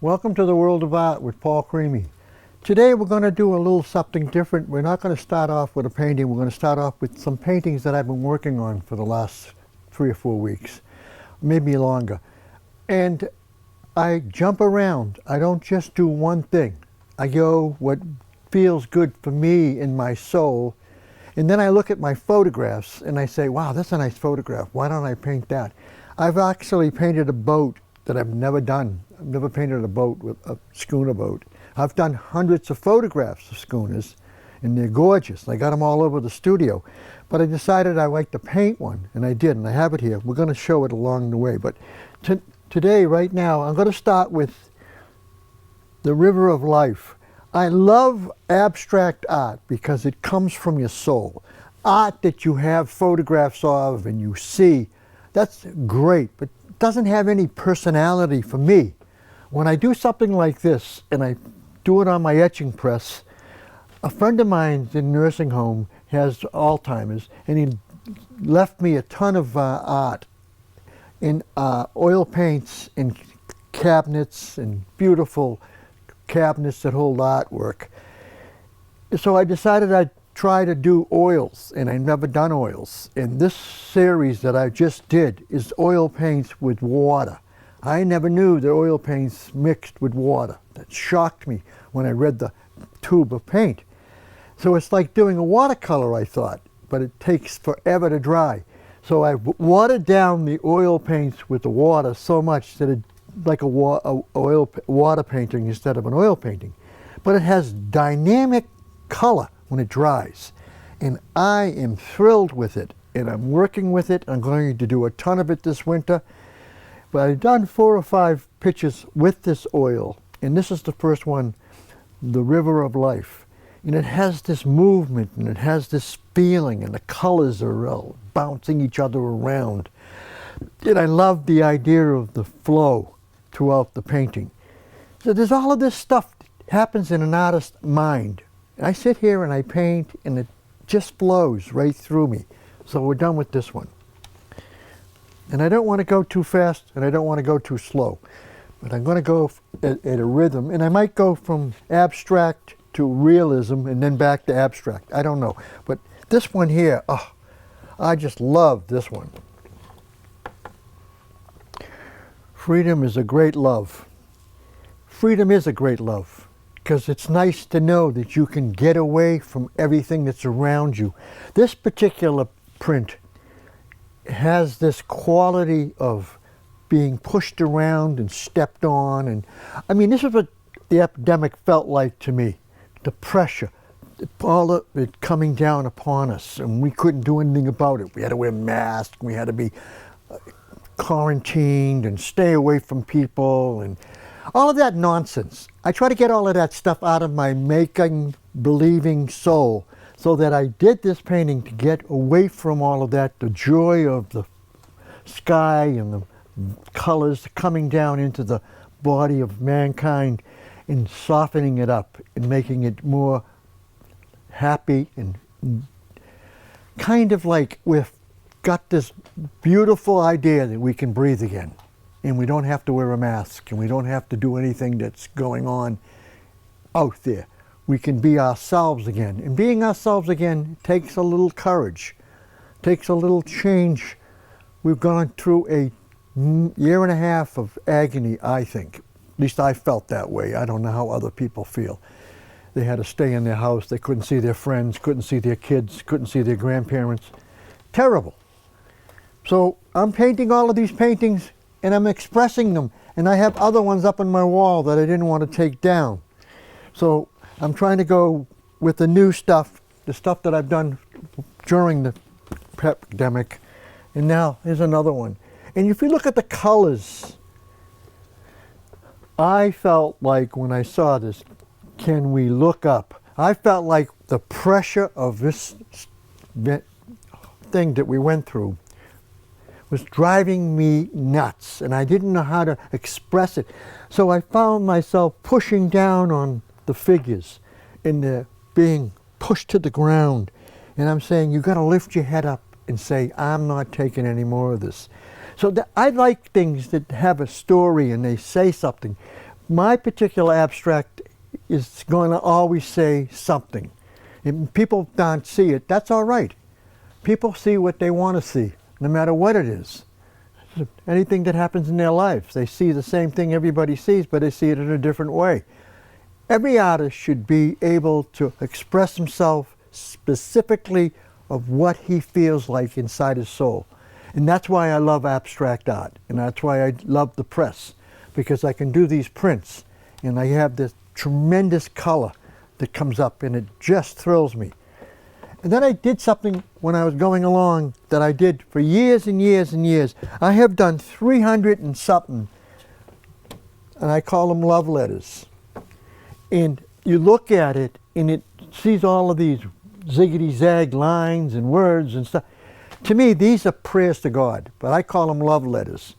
Welcome to the World of Art with Paul Crimi. Today we're going to do a little something different. We're not going to start off with a painting. We're going to start off with some paintings that I've been working on for the last 3 or 4 weeks, maybe longer. And I jump around. I don't just do one thing. I go what feels good for me in my soul, and then I look at my photographs and I say, wow, that's a nice photograph. Why don't I paint that? I've actually painted a boat that I've never done. I've never painted a boat with a schooner boat. I've done hundreds of photographs of schooners, and they're gorgeous. I got them all over the studio. But I decided I like to paint one, and I did, and I have it here. We're going to show it along the way. But today, right now, I'm going to start with the River of Life. I love abstract art because it comes from your soul. Art that you have photographs of and you see, that's great, but it doesn't have any personality for me. When I do something like this, and I do it on my etching press, a friend of mine in a nursing home has Alzheimer's, and he left me a ton of art in oil paints and cabinets and beautiful cabinets that hold artwork. So I decided I'd try to do oils, and I've never done oils. And this series that I just did is oil paints with water. I never knew that oil paints mixed with water. That shocked me when I read the tube of paint. So it's like doing a watercolor, I thought, but it takes forever to dry. So I watered down the oil paints with the water so much that it's like a water painting instead of an oil painting. But it has dynamic color when it dries. And I am thrilled with it, and I'm working with it. I'm going to do a ton of it this winter. But I've done 4 or 5 pictures with this oil, and this is the first one, the River of Life. And it has this movement, and it has this feeling, and the colors are bouncing each other around. And I love the idea of the flow throughout the painting. So there's all of this stuff that happens in an artist's mind. I sit here and I paint, and it just flows right through me. So we're done with this one. And I don't want to go too fast, and I don't want to go too slow. But I'm going to go at a rhythm, and I might go from abstract to realism and then back to abstract. I don't know. But this one here, oh, I just love this one. Freedom is a great love. Freedom is a great love, because it's nice to know that you can get away from everything that's around you. This particular print has this quality of being pushed around and stepped on. And I mean, this is what the epidemic felt like to me. The pressure, all of it coming down upon us, and we couldn't do anything about it. We had to wear masks, we had to be quarantined and stay away from people, and all of that nonsense. I try to get all of that stuff out of my making, believing soul, so that I did this painting to get away from all of that, the joy of the sky and the colors coming down into the body of mankind, and softening it up and making it more happy, and kind of like we've got this beautiful idea that we can breathe again, and we don't have to wear a mask, and we don't have to do anything that's going on out there. We can be ourselves again, and being ourselves again takes a little courage, takes a little change. We've gone through a year and a half of agony, I think. At least I felt that way. I don't know how other people feel. They had to stay in their house. They couldn't see their friends, couldn't see their kids, couldn't see their grandparents. Terrible. So I'm painting all of these paintings, and I'm expressing them. And I have other ones up on my wall that I didn't want to take down. So I'm trying to go with the new stuff, the stuff that I've done during the epidemic. And now here's another one. And if you look at the colors, I felt like when I saw this, can we look up? I felt like the pressure of this thing that we went through was driving me nuts, and I didn't know how to express it. So I found myself pushing down on the figures, and they're being pushed to the ground. And I'm saying, you got to lift your head up and say, I'm not taking any more of this. So I like things that have a story and they say something. my particular abstract is going to always say something. If people don't see it, that's all right. People see what they want to see, no matter what it is. Anything that happens in their lives, they see the same thing everybody sees, but they see it in a different way. Every artist should be able to express himself specifically of what he feels like inside his soul. And that's why I love abstract art, and that's why I love the press, because I can do these prints, and I have this tremendous color that comes up, and it just thrills me. And then I did something when I was going along that I did for years and years and years. I have done 300 and something, and I call them love letters. And you look at it, and it sees all of these ziggity-zag lines and words and stuff. To me, these are prayers to God, but I call them love letters.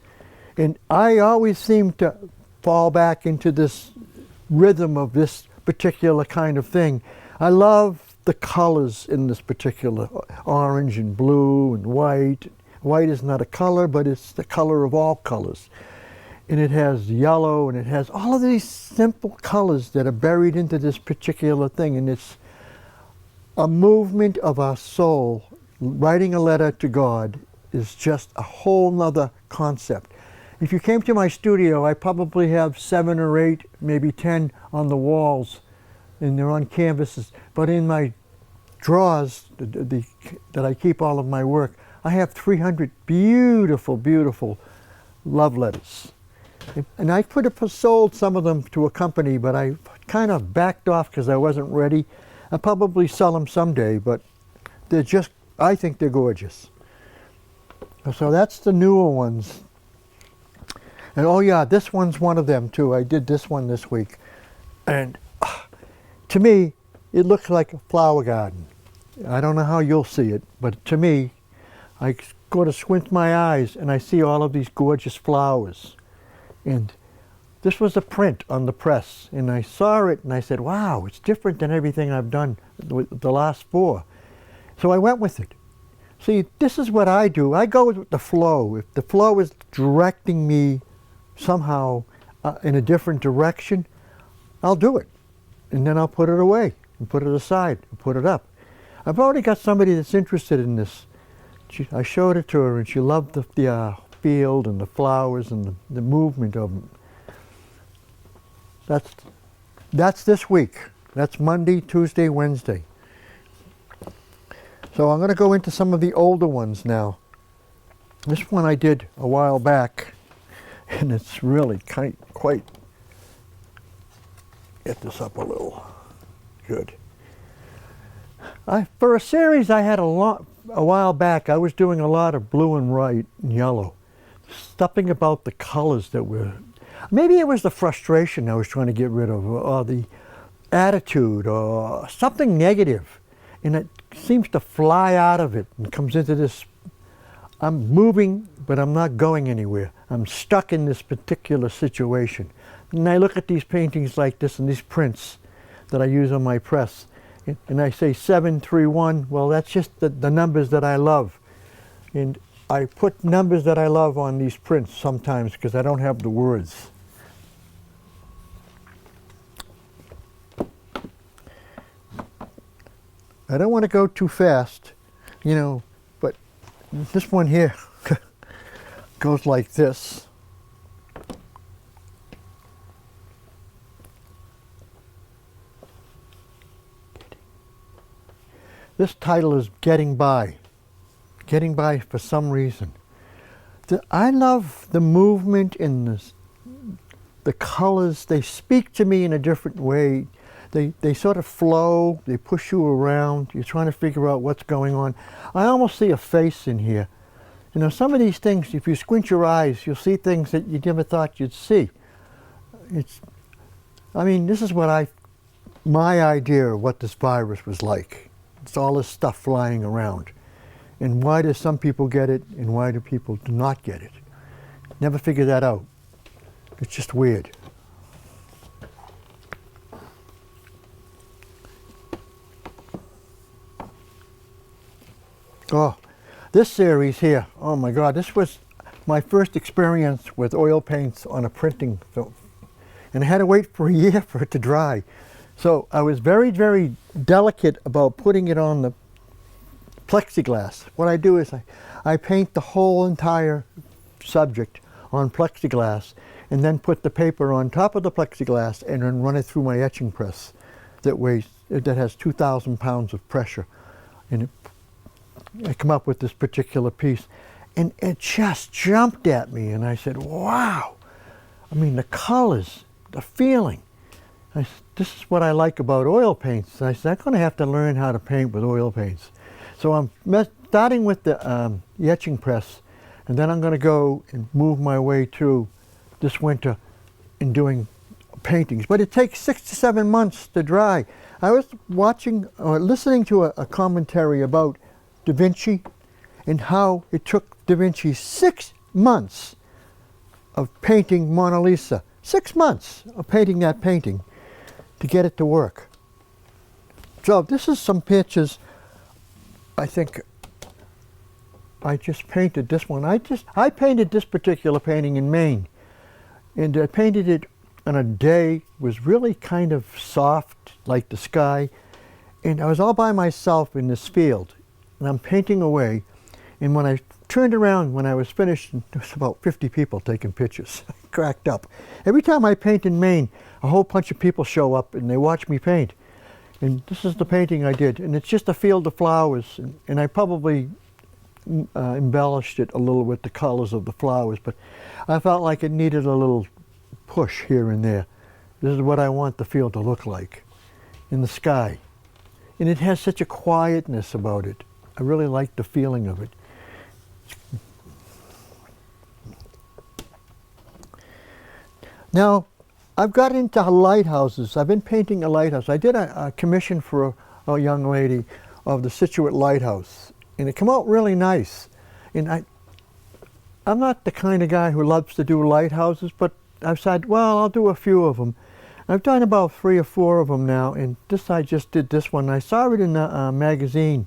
And I always seem to fall back into this rhythm of this particular kind of thing. I love the colors in this particular orange and blue and white. White is not a color, but it's the color of all colors. And it has yellow, and it has all of these simple colors that are buried into this particular thing. And it's a movement of our soul. Writing a letter to God is just a whole nother concept. If you came to my studio, I probably have 7 or 8, maybe 10 on the walls, and they're on canvases. But in my drawers that I keep all of my work, I have 300 beautiful, beautiful love letters. And I could have sold some of them to a company, but I kind of backed off because I wasn't ready. I'll probably sell them someday, but they're just, I think they're gorgeous. So that's the newer ones. And oh yeah, this one's one of them too. I did this one this week. And to me, it looks like a flower garden. I don't know how you'll see it, but to me, I go to squint my eyes and I see all of these gorgeous flowers. And this was a print on the press, and I saw it and I said, wow, it's different than everything I've done with the last 4. So I went with it. See, this is what I do. I go with the flow. If the flow is directing me somehow in a different direction, I'll do it. And then I'll put it away and put it aside and put it up. I've already got somebody that's interested in this. I showed it to her and she loved the field and the flowers and the movement of them. That's this week. That's Monday, Tuesday, Wednesday. So I'm going to go into some of the older ones now. This one I did a while back, and it's really quite, get this up a little, good. For a series I had a while back, I was doing a lot of blue and white and yellow. Something about the colors that were, maybe it was the frustration I was trying to get rid of, or the attitude, or something negative. And it seems to fly out of it and comes into this, I'm moving, but I'm not going anywhere. I'm stuck in this particular situation. And I look at these paintings like this and these prints that I use on my press, and I say 731, well, that's just the numbers that I love. And I put numbers that I love on these prints sometimes because I don't have the words. I don't want to go too fast, you know, but this one here goes like this. This title is Getting By. Getting by for some reason. I love the movement in the colors. They speak to me in a different way. They sort of flow, they push you around, you're trying to figure out what's going on. I almost see a face in here. You know, some of these things, if you squint your eyes, you'll see things that you never thought you'd see. I mean, this is what my idea of what this virus was like. It's all this stuff flying around. And why do some people get it and why do people do not get it? Never figure that out. It's just weird. Oh, this series here, oh my God, this was my first experience with oil paints on a printing film. and I had to wait for a year for it to dry. So I was very, very delicate about putting it on the plexiglass. What I do is I paint the whole entire subject on plexiglass and then put the paper on top of the plexiglass and then run it through my etching press that has 2,000 pounds of pressure. And I come up with this particular piece, and it just jumped at me, and I said, wow. I mean, the colors, the feeling. This is what I like about oil paints. I said, I'm going to have to learn how to paint with oil paints. So I'm starting with the etching press, and then I'm going to go and move my way through this winter in doing paintings. But it takes 6 to 7 months to dry. I was watching or listening to a commentary about Da Vinci and how it took Da Vinci 6 months of painting Mona Lisa. 6 months of painting that painting to get it to work. So this is some pictures. I think I just painted this one. I painted this particular painting in Maine, and I painted it on a day. It was really kind of soft, like the sky, and I was all by myself in this field, and I'm painting away. And when I turned around, when I was finished, there was about 50 people taking pictures. I cracked up. Every time I paint in Maine, a whole bunch of people show up and they watch me paint. And this is the painting I did, and it's just a field of flowers, and I probably embellished it a little with the colors of the flowers, but I felt like it needed a little push here and there. This is what I want the field to look like in the sky. And it has such a quietness about it. I really like the feeling of it. Now, I've got into lighthouses. I've been painting a lighthouse. I did a commission for a young lady of the Situate Lighthouse, and it came out really nice. And I'm not the kind of guy who loves to do lighthouses, but I've said, well, I'll do a few of them. I've done about 3 or 4 of them now, and I just did this one. I saw it in a magazine,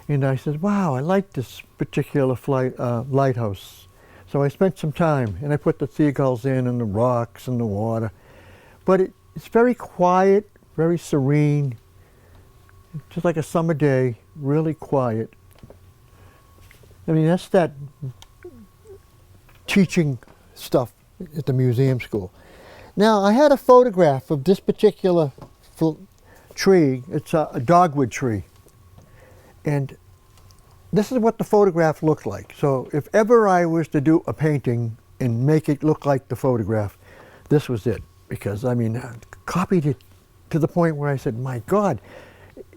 and I said, wow, I like this particular lighthouse. So I spent some time, and I put the seagulls in and the rocks and the water. But it's very quiet, very serene, just like a summer day, really quiet. I mean, that's that teaching stuff at the museum school. Now, I had a photograph of this particular tree. It's a dogwood tree. And this is what the photograph looked like. So if ever I was to do a painting and make it look like the photograph, this was it. Because, I mean, I copied it to the point where I said, my God,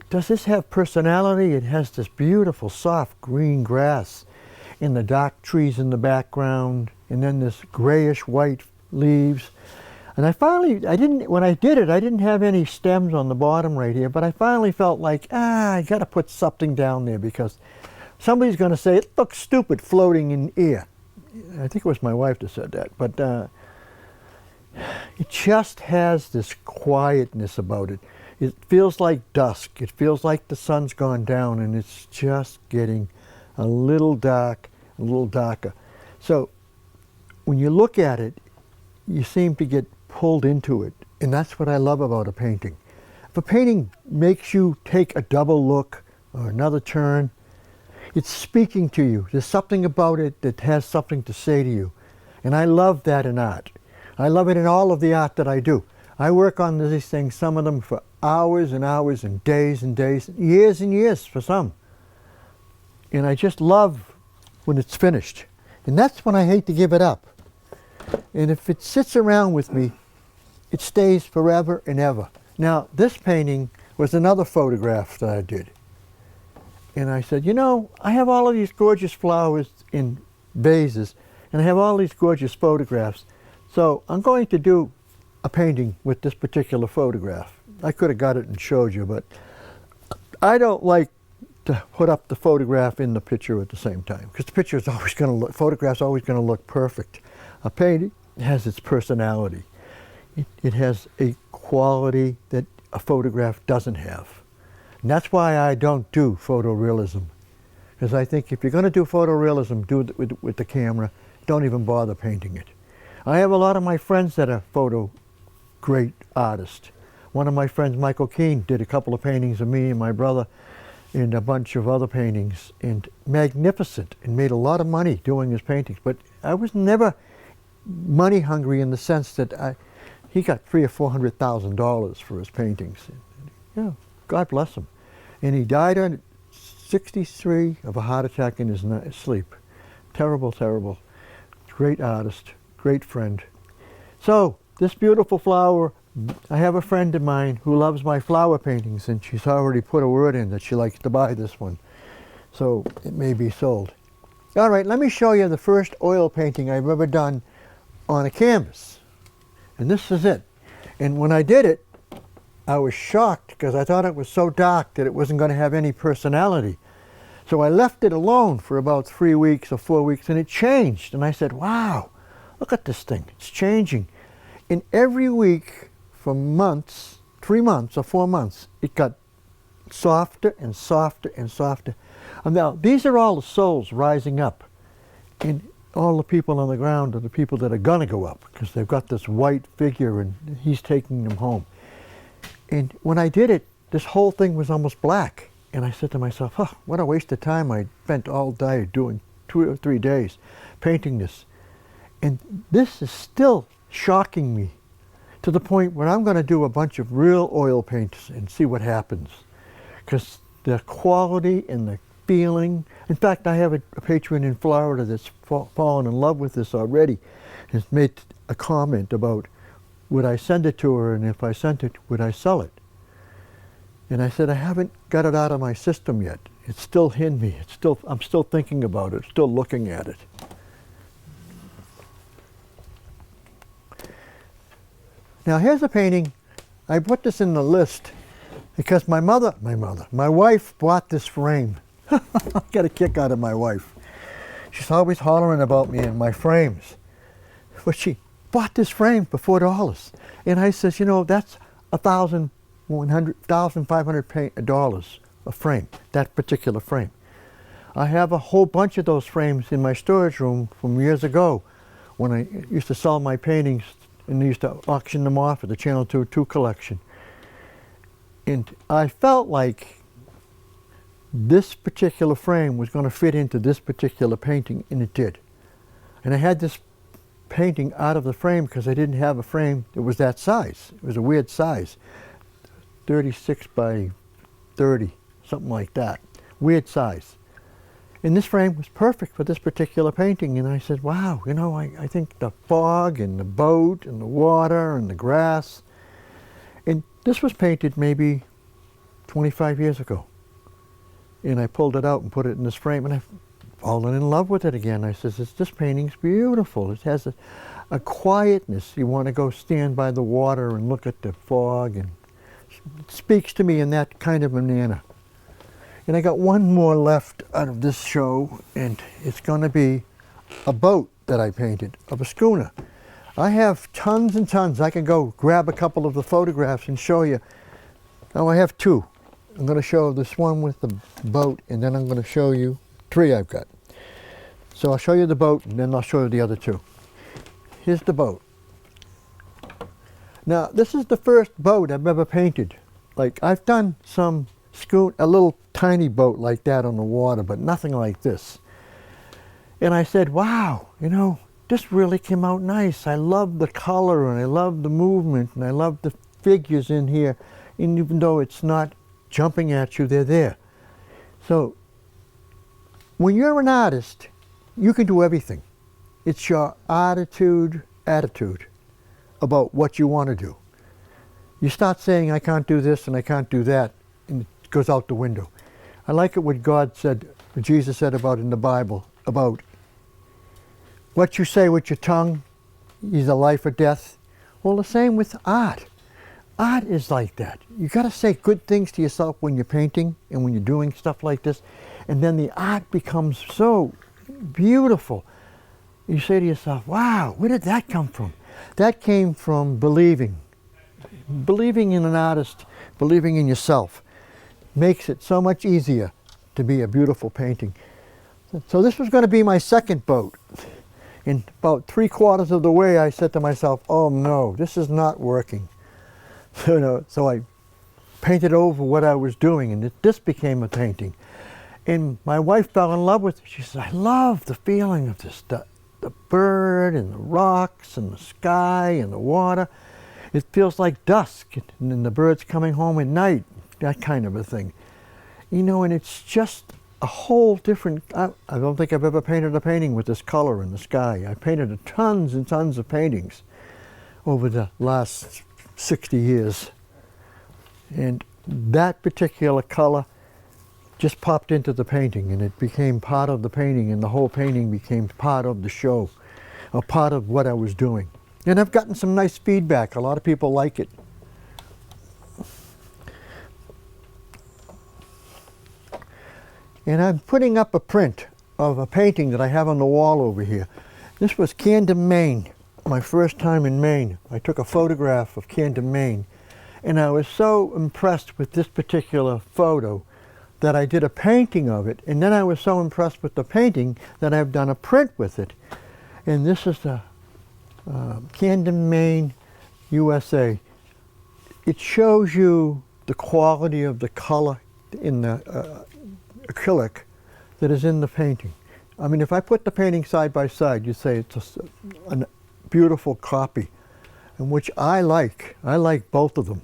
does this have personality? It has this beautiful, soft green grass and the dark trees in the background, and then this grayish white leaves. And when I did it, I didn't have any stems on the bottom right here, but I finally felt like, I got to put something down there because somebody's going to say, it looks stupid floating in air. I think it was my wife that said that, but it just has this quietness about it. It feels like dusk. It feels like the sun's gone down, and it's just getting a little dark, a little darker. So when you look at it, you seem to get pulled into it, and that's what I love about a painting. If a painting makes you take a double look or another turn, it's speaking to you. There's something about it that has something to say to you. And I love that in art. I love it in all of the art that I do. I work on these things, some of them for hours and hours and days, years and years for some. And I just love when it's finished. And that's when I hate to give it up. And if it sits around with me, it stays forever and ever. Now, this painting was another photograph that I did. And I said, you know, I have all of these gorgeous flowers in vases, and I have all these gorgeous photographs. So I'm going to do a painting with this particular photograph. I could have got it and showed you, but I don't like to put up the photograph in the picture at the same time, because the picture is always going to look, photograph's always going to look perfect. A painting has its personality. It has a quality that a photograph doesn't have. And that's why I don't do photorealism. Because I think if you're going to do photorealism, do it with the camera. Don't even bother painting it. I have a lot of my friends that are great artist. One of my friends, Michael Keane, did a couple of paintings of me and my brother and a bunch of other paintings, and magnificent, and made a lot of money doing his paintings. But I was never money hungry in the sense that he got $300,000 or $400,000 for his paintings. Yeah, God bless him. And he died at 63 of a heart attack in his sleep. Terrible, terrible. Great artist, great friend. So this beautiful flower, I have a friend of mine who loves my flower paintings, and she's already put a word in that she likes to buy this one. So it may be sold. All right, let me show you the first oil painting I've ever done on a canvas. And this is it. And when I did it, I was shocked because I thought it was so dark that it wasn't going to have any personality. So I left it alone for about 3 weeks or 4 weeks, and it changed. And I said, wow, look at this thing. It's changing. And every week for months, 3 months or 4 months, it got softer and softer and softer. And now, these are all the souls rising up. And all the people on the ground are the people that are going to go up, because they've got this white figure and he's taking them home. And when I did it, this whole thing was almost black. And I said to myself, oh, what a waste of time I spent all day doing 2 or 3 days painting this. And this is still shocking me to the point where I'm going to do a bunch of real oil paints and see what happens. Because the quality and the feeling, in fact, I have a patron in Florida that's fallen in love with this already, has made a comment about would I send it to her, and if I sent it, would I sell it? And I said, I haven't got it out of my system yet. It's still in me. I'm still thinking about it, still looking at it. Now here's a painting. I put this in the list because my wife bought this frame. I got a kick out of my wife. She's always hollering about me and my frames. But she bought this frame for $4. And I says, you know, that's $1,500 a frame, that particular frame. I have a whole bunch of those frames in my storage room from years ago when I used to sell my paintings and they used to auction them off at the Channel 2 collection. And I felt like this particular frame was going to fit into this particular painting, and it did. And I had this painting out of the frame because I didn't have a frame that was that size. It was a weird size, 36 by 30, something like that. Weird size. And this frame was perfect for this particular painting. And I said, wow, you know, I think the fog and the boat and the water and the grass. And this was painted maybe 25 years ago. And I pulled it out and put it in this frame, and I've fallen in love with it again. I says, this painting's beautiful. It has a quietness. You want to go stand by the water and look at the fog, and it speaks to me in that kind of a manner. And I got one more left out of this show, and it's going to be a boat that I painted, of a schooner. I have tons and tons. I can go grab a couple of the photographs and show you. Now I have 2. I'm going to show this one with the boat, and then I'm going to show you 3 I've got. So I'll show you the boat, and then I'll show you the other 2. Here's the boat. Now, this is the first boat I've ever painted. Like, I've done some a little tiny boat like that on the water, but nothing like this. And I said, wow, you know, this really came out nice. I love the color, and I love the movement, and I love the figures in here. And even though it's not jumping at you, they're there. So when you're an artist, you can do everything. It's your attitude about what you want to do. You start saying, I can't do this and I can't do that, and it goes out the window. I like it what God said, what Jesus said about in the Bible, about what you say with your tongue, either life or death. Well, the same with art. Art is like that. You got to say good things to yourself when you're painting and when you're doing stuff like this, and then the art becomes so beautiful. You say to yourself, wow, where did that come from? That came from believing. Believing in an artist, believing in yourself, makes it so much easier to be a beautiful painting. So this was going to be my second boat. And about 3/4 of the way I said to myself, oh no, this is not working. So I painted over what I was doing, and this became a painting. And my wife fell in love with it. She said, I love the feeling of this, the bird and the rocks and the sky and the water. It feels like dusk, and then the bird's coming home at night, that kind of a thing. And it's just a whole different, I don't think I've ever painted a painting with this color in the sky. I painted tons and tons of paintings over the last 60 years. And that particular color just popped into the painting, and it became part of the painting, and the whole painting became part of the show, or part of what I was doing. And I've gotten some nice feedback. A lot of people like it. And I'm putting up a print of a painting that I have on the wall over here. This was Camden, Maine, my first time in Maine. I took a photograph of Camden, Maine, and I was so impressed with this particular photo that I did a painting of it, and then I was so impressed with the painting that I've done a print with it. And this is the Camden, Maine, USA. It shows you the quality of the color in the acrylic that is in the painting. I mean, if I put the painting side by side, you'd say it's a beautiful copy, and which I like. I like both of them.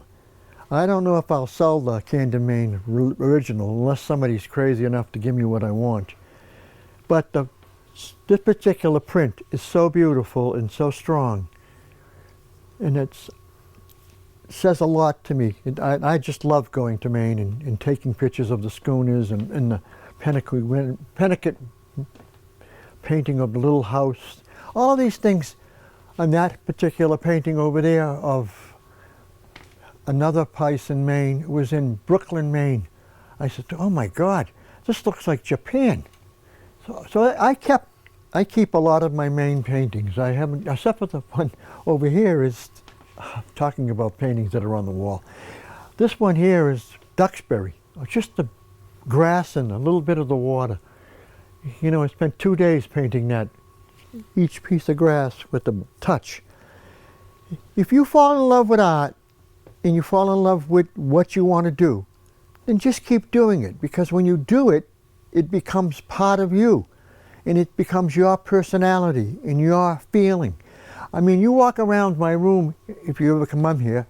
I don't know if I'll sell the Camden, Maine original unless somebody's crazy enough to give me what I want. But this particular print is so beautiful and so strong, and it says a lot to me. I just love going to Maine and taking pictures of the schooners and the Pennacut painting of the little house. All of these things on that particular painting over there of another place in Maine. It was in Brooklyn, Maine. I said, oh my God, this looks like Japan. So I keep a lot of my Maine paintings. I haven't, except for the one over here is talking about paintings that are on the wall. This one here is Duxbury, just the grass and a little bit of the water. I spent 2 days painting that, each piece of grass with the touch. If you fall in love with art, and you fall in love with what you want to do, then just keep doing it, because when you do it, it becomes part of you, and it becomes your personality and your feeling. I mean, you walk around my room, if you ever come up here,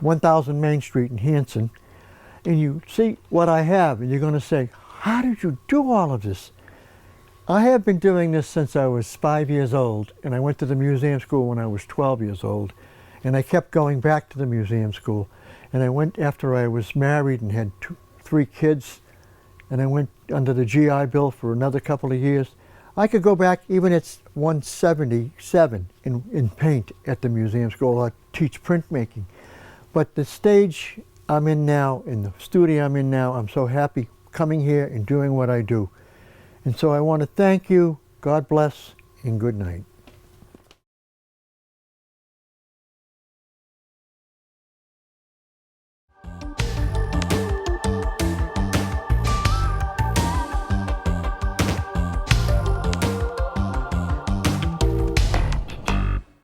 1000 Main Street in Hanson, and you see what I have, and you're going to say, how did you do all of this? I have been doing this since I was 5 years old, and I went to the museum school when I was 12 years old. And I kept going back to the museum school. And I went after I was married and had 3 kids. And I went under the GI Bill for another couple of years. I could go back even at 177 and paint at the museum school or teach printmaking. But the stage I'm in now, in the studio I'm in now, I'm so happy coming here and doing what I do. And so I want to thank you, God bless, and good night.